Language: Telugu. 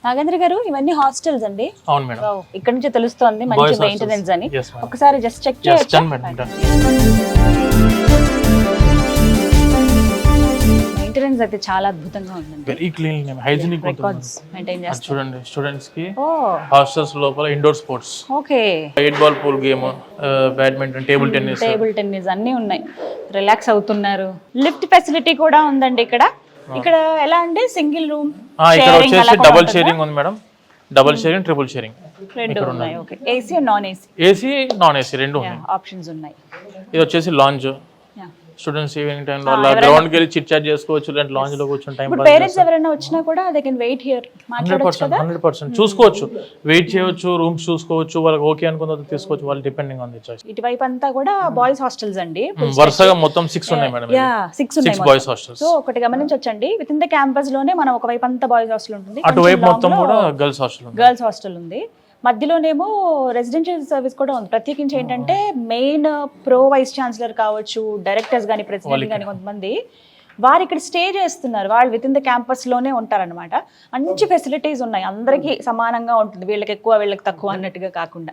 నాగేంద్ర గారు ఇవన్నీ హాస్టల్స్ అండి. అవును మేడం. Wow, ఇక్కడ నుంచి తెలుస్తోంది మంచి Boys hostels. మెయింటెనెన్స్ అని. Yes, ma'am. ఒకసారి జస్ట్ చెక్ Yes, చేయొచ్చా? done, madam, done. మెయింటెనెన్స్ అయితే చాలా అద్భుతంగా ఉందండి. Very clean hygienic records maintain ఉంటుంది. చేస్తారు. చూడండి స్టూడెంట్స్ కి ఓ హాస్టల్స్ లోపల indoor sports, okay. 8 ball pool game, badminton, table tennis. Table tennis అన్నీ ఉన్నాయి. రిలాక్స్ అవుతున్నారు. లిఫ్ట్ ఫెసిలిటీ కూడా ఉందండి ఇక్కడ. ఇక్కడ ఎలా అంటే సింగిల్ రూమ్ ఇక్కడ వచ్చేసి డబుల్ షేరింగ్ ఉంది madam. Double sharing, triple sharing రెండు ఉన్నాయి. Okay. AC non AC AC non AC రెండు ఉన్నాయి. ఆప్షన్స్ ఉన్నాయి. ఇది వచ్చేసి lounge. Yeah. Students evening time లో అలా గ్రౌండ్ కి వెళ్ళి చిట్ చాట్ చేసుకోవచ్చు, లేదంటే లాంజ్ లో కూర్చొని టైం ఇప్పుడు పేరెంట్స్ ఎవరైనా వచ్చినా కూడా దే కెన్ వెయిట్ హియర్ మాట్లాడొచ్చు కదా. 100% చూసుకోవచ్చు, వెయిట్ చేయవచ్చు, రూమ్స్ చూసుకోవచ్చు, వాళ్ళకి ఓకే అనుకున్న తీసుకోవచ్చు, వాళ్ళు డిపెండింగ్ ఆన్ ది చాయిస్. ఇటువైపు అంతా కూడా బాయ్స్ హాస్టల్స్ అండి. వరుసగా మొత్తం 6 ఉన్నాయి మేడం. 6 boys hostels. సో ఒకటి గమనించొచ్చండి, విత్ ఇన్ ద క్యాంపస్ లోనే మనం ఒకవైపు అంతా బాయ్స్ హాస్టల్ ఉంటుంది, అటువైపు మొత్తం కూడా గర్ల్స్ హాస్టల్ ఉంది. గర్ల్స్ హాస్టల్ ఉంది. మధ్యలోనేమో రెసిడెన్షియల్ సర్వీస్ కూడా ఉంది. ప్రత్యేకించి ఏంటంటే మెయిన్ ప్రో వైస్ ఛాన్సలర్ కావచ్చు, డైరెక్టర్స్ కానీ, ప్రెసిడెంట్ కానీ కొంతమంది వారు ఇక్కడ స్టే చేస్తున్నారు. వాళ్ళు విత్ ఇన్ ద క్యాంపస్ లోనే ఉంటారనమాట. మంచి ఫెసిలిటీస్ ఉన్నాయి, అందరికీ సమానంగా ఉంటుంది, వీళ్ళకి ఎక్కువ వీళ్ళకి తక్కువ అన్నట్టుగా కాకుండా.